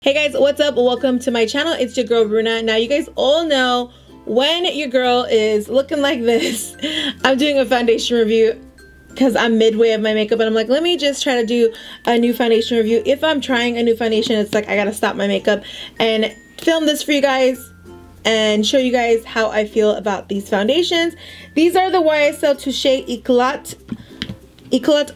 Hey guys, what's up? Welcome to my channel. It's your girl Bruna. Now you guys all know when your girl is looking like this, I'm doing a foundation review because I'm midway of my makeup and I'm like, let me just try to do a new foundation review. If I'm trying a new foundation, it's like I gotta stop my makeup and film this for you guys and show you guys how I feel about these foundations. These are the YSL Touche Eclat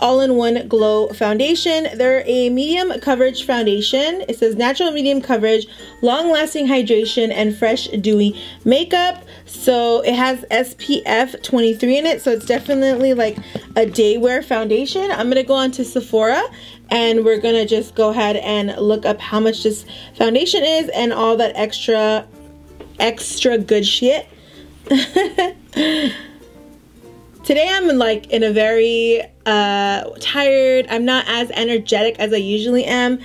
all-in-one glow foundation. They're a medium coverage foundation. It says natural medium coverage, long-lasting hydration, and fresh dewy makeup. So it has SPF 23 in it, so it's definitely like a day wear foundation. I'm gonna go on to Sephora and we're gonna just go ahead and look up how much this foundation is and all that extra good shit. Today I'm like in a very tired, I'm not as energetic as I usually am.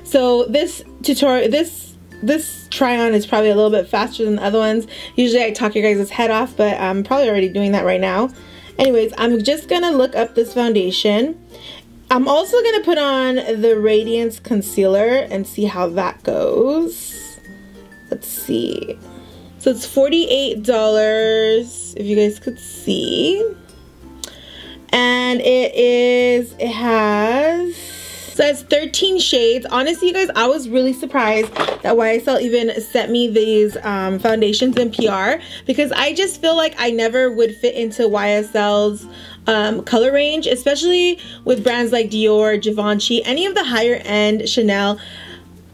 So this tutorial, this try on is probably a little bit faster than the other ones. Usually I talk your guys' head off, but I'm probably already doing that right now. Anyways, I'm just gonna look up this foundation. I'm also gonna put on the Radiance Concealer and see how that goes. Let's see. So it's $48, if you guys could see. And it has 13 shades. Honestly, you guys, I was really surprised that YSL even sent me these foundations in PR, because I just feel like I never would fit into YSL's color range, especially with brands like Dior, Givenchy, any of the higher end Chanel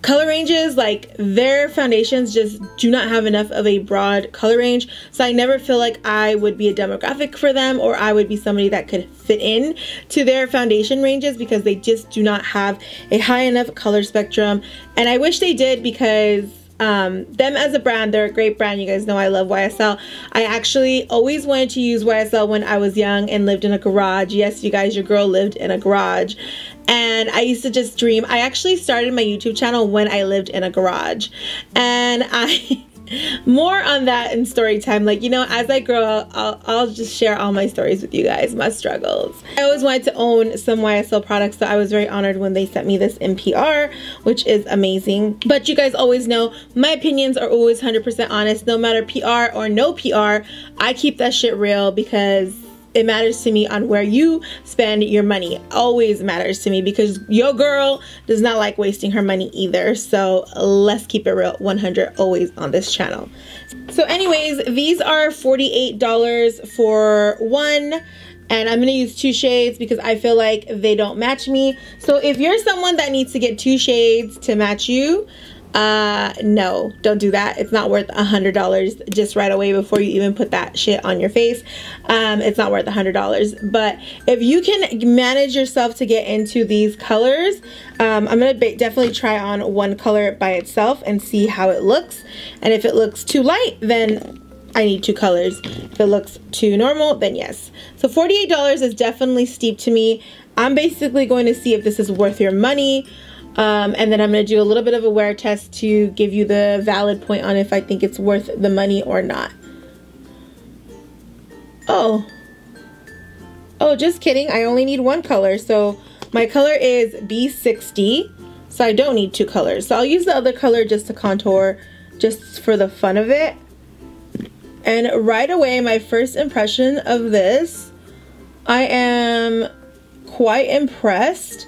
color ranges. Like their foundations just do not have enough of a broad color range, so I never feel like I would be a demographic for them, or I would be somebody that could fit in to their foundation ranges, because they just do not have a high enough color spectrum. And I wish they did, because them as a brand, they're a great brand. You guys know I love YSL. I actually always wanted to use YSL when I was young and lived in a garage. Yes, you guys, your girl lived in a garage. And I used to just dream. I actually started my YouTube channel when I lived in a garage. And more on that in story time. Like, you know, as I grow, I'll just share all my stories with you guys, my struggles. I always wanted to own some YSL products, so I was very honored when they sent me this in PR, which is amazing. But you guys always know my opinions are always 100% honest, no matter PR or no PR. I keep that shit real because it matters to me on where you spend your money. Always matters to me, because your girl does not like wasting her money either. So let's keep it real 100 always on this channel. So anyways, these are $48 for one. And I'm going to use two shades because I feel like they don't match me. So if you're someone that needs to get two shades to match you, no, don't do that. It's not worth $100 just right away before you even put that shit on your face. It's not worth $100. But if you can manage yourself to get into these colors, I'm gonna definitely try on one color by itself and see how it looks. And if it looks too light, then I need two colors. If it looks too normal, then yes. So $48 is definitely steep to me. I'm basically going to see if this is worth your money. And then I'm going to do a little bit of a wear test to give you the valid point on if I think it's worth the money or not. Oh, just kidding. I only need one color. So my color is B60. So I don't need two colors. So I'll use the other color just to contour, just for the fun of it. And right away, my first impression of this, I am quite impressed.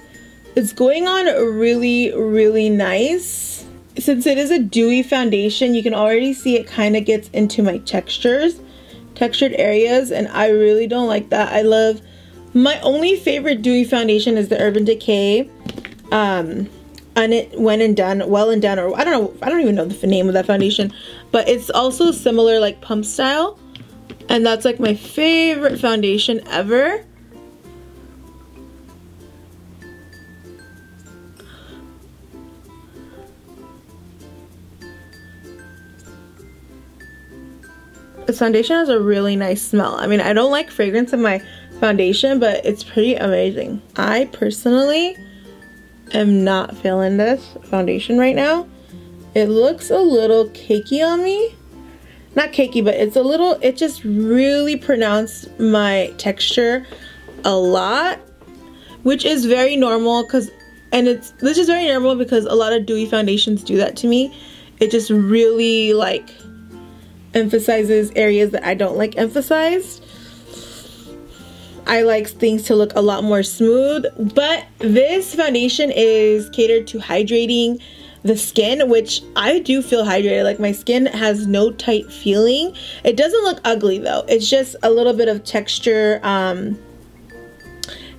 It's going on really, really nice. Since it is a dewy foundation, you can already see it kind of gets into my textured areas, and I really don't like that. I love, my only favorite dewy foundation is the Urban Decay Well and Done, or I don't even know the name of that foundation, but it's also similar, like pump style, and that's like my favorite foundation ever. This foundation has a really nice smell. I mean, I don't like fragrance in my foundation, but it's pretty amazing. I personally am not feeling this foundation right now. It looks a little cakey on me. Not cakey, but it's a little, it just really pronounced my texture a lot, which is very normal because And this is very normal because a lot of dewy foundations do that to me. It just really like emphasizes areas that I don't like emphasized. I like things to look a lot more smooth, but this foundation is catered to hydrating the skin, which I do feel hydrated. Like my skin has no tight feeling. It doesn't look ugly though. It's just a little bit of texture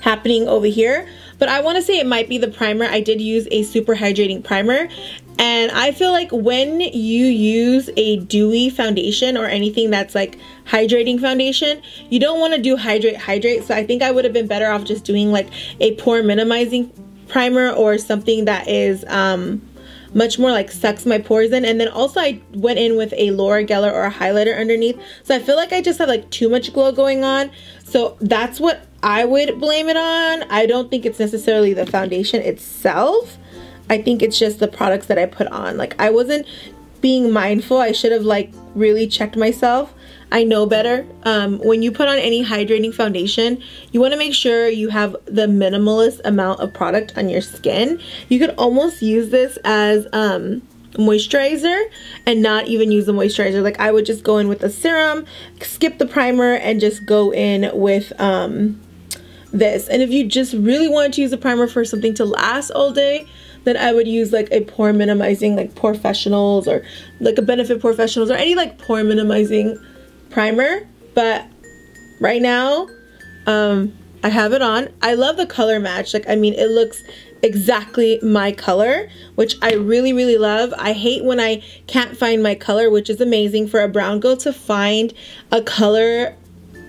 happening over here. But I want to say it might be the primer. I did use a super hydrating primer, and I feel like when you use a dewy foundation or anything that's like hydrating foundation, you don't want to do hydrate. So I think I would have been better off just doing like a pore minimizing primer or something that is much more like sucks my pores in. And then also I went in with a Laura Geller or a highlighter underneath, so I feel like I just have like too much glow going on. So that's what I would blame it on. I don't think it's necessarily the foundation itself. I think it's just the products that I put on. Like I wasn't being mindful. I should have like really checked myself. I know better. When you put on any hydrating foundation, you want to make sure you have the minimalist amount of product on your skin. You could almost use this as moisturizer and not even use the moisturizer. Like I would just go in with a serum, skip the primer, and just go in with this. And if you just really want to use a primer for something to last all day, then I would use like a pore minimizing, like Porefessionals or like a Benefit Porefessionals or any like pore minimizing primer. But right now I have it on. I love the color match. Like I mean, it looks exactly my color, which I really love. I hate when I can't find my color, which is amazing for a brown girl to find a color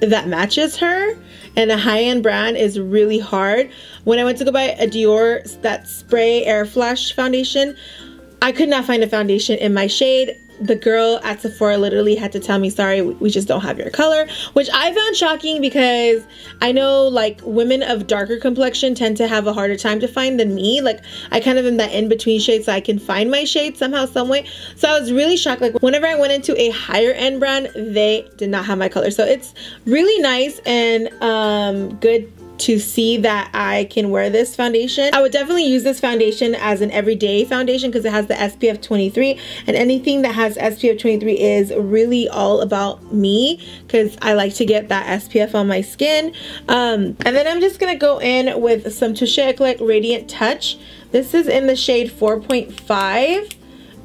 that matches her, and a high-end brand is really hard. When I went to go buy a Dior, that spray air flash foundation, I could not find a foundation in my shade. The girl at Sephora literally had to tell me, sorry, we just don't have your color, which I found shocking because I know like women of darker complexion tend to have a harder time to find than me. Like I kind of am that in-between shade, so I can find my shade somehow, some way. So I was really shocked. Like whenever I went into a higher end brand, they did not have my color. So it's really nice and good to see that I can wear this foundation. I would definitely use this foundation as an everyday foundation because it has the SPF 23, and anything that has SPF 23 is really all about me because I like to get that SPF on my skin. And then I'm just gonna go in with some Touche Eclat Radiant Touch. This is in the shade 4.5,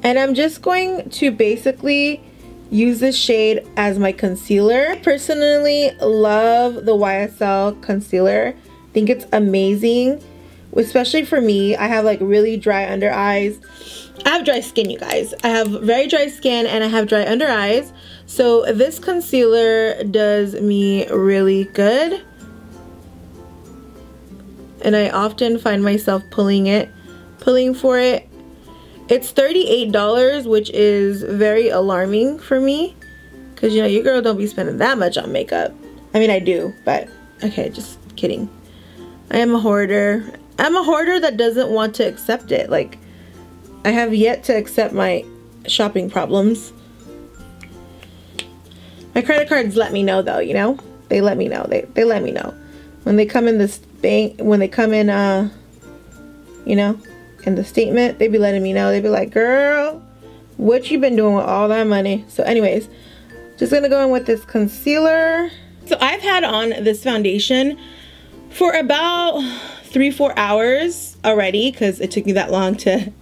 and I'm just going to basically use this shade as my concealer. I personally love the YSL concealer. I think it's amazing, especially for me. I have like really dry under eyes. I have dry skin, you guys. I have very dry skin and I have dry under eyes. So this concealer does me really good. And I often find myself pulling for it. It's $38, which is very alarming for me because, you know, your girl don't be spending that much on makeup. I mean, I do, but okay, just kidding. I am a hoarder. I'm a hoarder that doesn't want to accept it. Like, I have yet to accept my shopping problems. My credit cards let me know though, you know? They let me know. They let me know. When they come in this bank, when they come in, you know, in the statement, they be letting me know. They be like, girl, what you been doing with all that money? So anyways, just gonna go in with this concealer. So I've had on this foundation for about 3-4 hours already because it took me that long to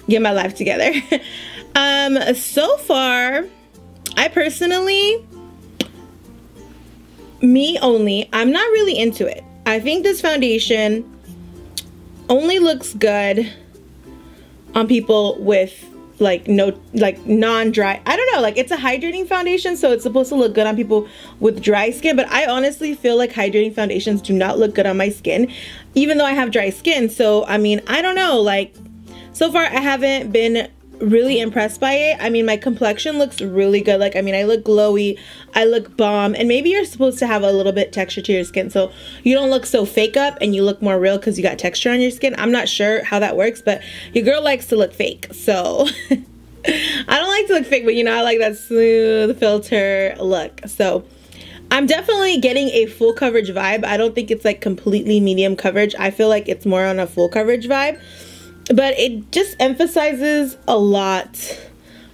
get my life together. So far, I personally, me only, I'm not really into it. I think this foundation only looks good on people with like non-dry, I don't know, like it's a hydrating foundation, so it's supposed to look good on people with dry skin, but I honestly feel like hydrating foundations do not look good on my skin, even though I have dry skin. So I mean, I don't know, like so far I haven't been really impressed by it. I mean, my complexion looks really good. Like, I mean, I look glowy, I look bomb, and maybe you're supposed to have a little bit texture to your skin so you don't look so fake up and you look more real because you got texture on your skin. I'm not sure how that works, but your girl likes to look fake, so I don't like to look fake, but you know, I like that smooth filter look. So I'm definitely getting a full coverage vibe. I don't think it's like completely medium coverage. I feel like it's more on a full coverage vibe, but it just emphasizes a lot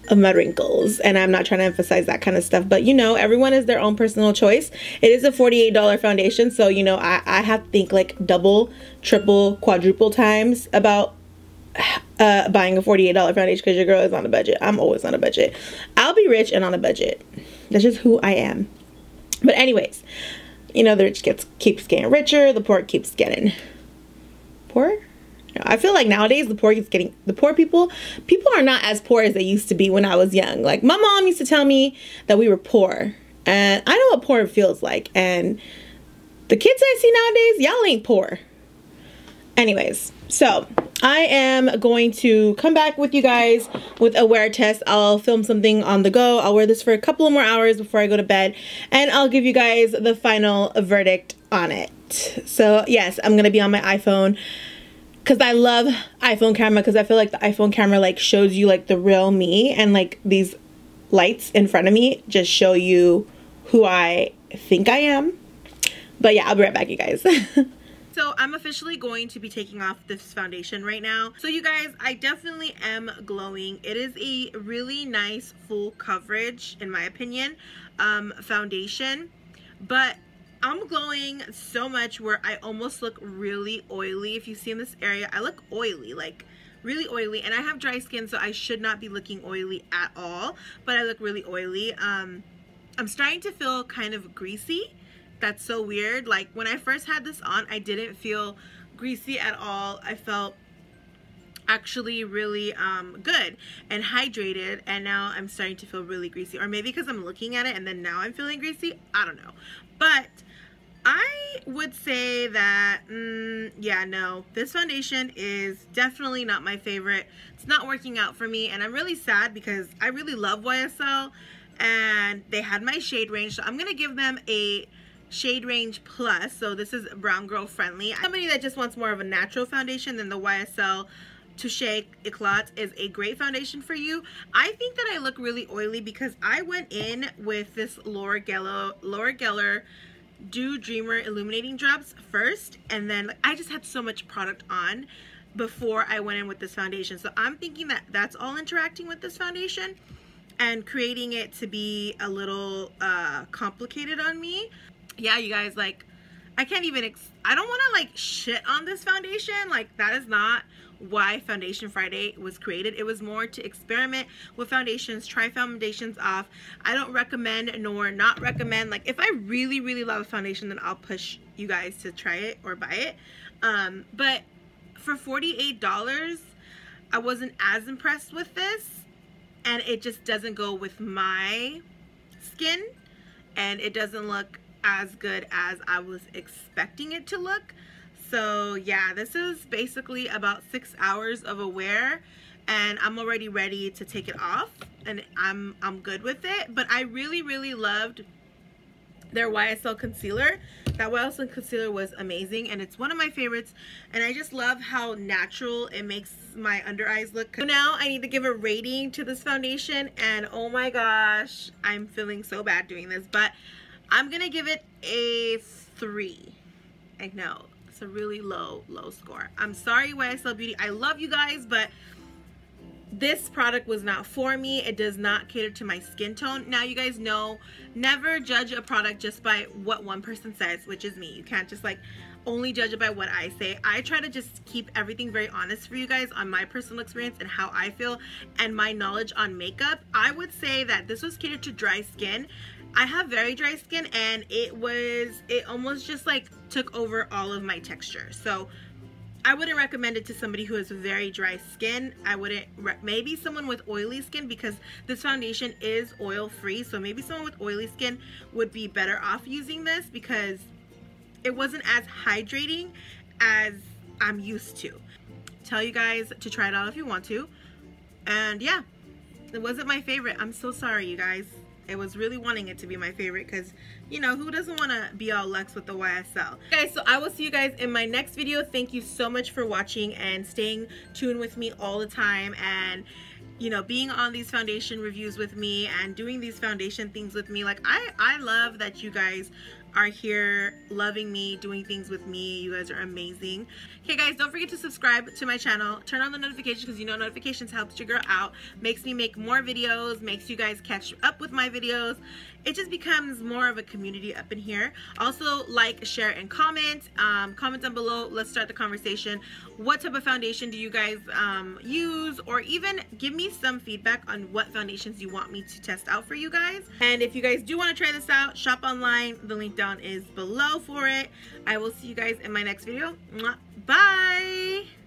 of my wrinkles, and I'm not trying to emphasize that kind of stuff, but you know, everyone is their own personal choice. It is a $48 foundation, so you know, I have to think like double, triple, quadruple times about buying a $48 foundation, because your girl is on a budget. I'm always on a budget. I'll be rich and on a budget. That's just who I am. But anyways, you know, the rich keeps getting richer, the poor keeps getting poorer. I feel like nowadays the poor people are not as poor as they used to be when I was young. Like, my mom used to tell me that we were poor, and I know what poor feels like, and the kids I see nowadays, y'all ain't poor. Anyways, so I am going to come back with you guys with a wear test. I'll film something on the go. I'll wear this for a couple of more hours before I go to bed, and I'll give you guys the final verdict on it. So yes, I'm gonna be on my iPhone, because I love iPhone camera, because I feel like the iPhone camera like shows you like the real me, and like these lights in front of me just show you who I think I am. But yeah, I'll be right back, you guys. So I'm officially going to be taking off this foundation right now. So you guys, I definitely am glowing. It is a really nice full coverage, in my opinion, foundation, but I'm glowing so much where I almost look really oily. If you see in this area, I look oily, like really oily, and I have dry skin, so I should not be looking oily at all, but I look really oily. I'm starting to feel kind of greasy. That's so weird. Like, when I first had this on, I didn't feel greasy at all. I felt actually really good and hydrated, and now I'm starting to feel really greasy, or maybe because I'm looking at it and then now I'm feeling greasy. I don't know, but I would say that yeah, no, this foundation is definitely not my favorite. It's not working out for me, and I'm really sad because I really love YSL and they had my shade range, so I'm gonna give them a shade range plus. So this is brown girl friendly. Somebody that just wants more of a natural foundation, then the YSL Touche Eclat is a great foundation for you. I think that I look really oily because I went in with this Laura Geller Dew Dreamer Illuminating Drops first, and then I just had so much product on before I went in with this foundation. So I'm thinking that that's all interacting with this foundation and creating it to be a little complicated on me. Yeah, you guys, like, I can't even, I don't want to like shit on this foundation. Like, that is not why Foundation Friday was created. It was more to experiment with foundations, try foundations off. I don't recommend nor not recommend. Like, if I really, really love a foundation, then I'll push you guys to try it or buy it. But for $48, I wasn't as impressed with this, and it just doesn't go with my skin, and it doesn't look as good as I was expecting it to look. So yeah, this is basically about 6 hours of a wear, and I'm already ready to take it off, and I'm good with it. But I really, really loved their YSL concealer. That YSL concealer was amazing, and it's one of my favorites, and I just love how natural it makes my under eyes look. So now I need to give a rating to this foundation, and oh my gosh, I'm feeling so bad doing this, but I'm gonna give it a 3. I know, it's a really low score. I'm sorry, YSL Beauty, I love you guys, but this product was not for me. It does not cater to my skin tone. Now, you guys know, never judge a product just by what one person says, which is me. You can't just like only judge it by what I say. I try to just keep everything very honest for you guys on my personal experience and how I feel and my knowledge on makeup. I would say that this was catered to dry skin. I have very dry skin, and it almost just like took over all of my texture. So I wouldn't recommend it to somebody who has very dry skin. I wouldn't, maybe someone with oily skin, because this foundation is oil free. So maybe someone with oily skin would be better off using this, because it wasn't as hydrating as I'm used to. Tell you guys to try it out if you want to. And yeah, it wasn't my favorite. I'm so sorry, you guys. It was really wanting it to be my favorite, because, you know, who doesn't want to be all luxe with the YSL? Guys, so I will see you guys in my next video. Thank you so much for watching and staying tuned with me all the time. And you know, being on these foundation reviews with me and doing these foundation things with me. Like, I love that you guys are here loving me, doing things with me. You guys are amazing. Okay guys, don't forget to subscribe to my channel, turn on the notifications, because you know notifications helps your girl out, makes me make more videos, makes you guys catch up with my videos. It just becomes more of a community up in here. Also, like, share, and comment. Comment down below. Let's start the conversation. What type of foundation do you guys use, or even give me some feedback on what foundations you want me to test out for you guys. And if you guys do want to try this out, shop online. The link down is below for it. I will see you guys in my next video. Bye.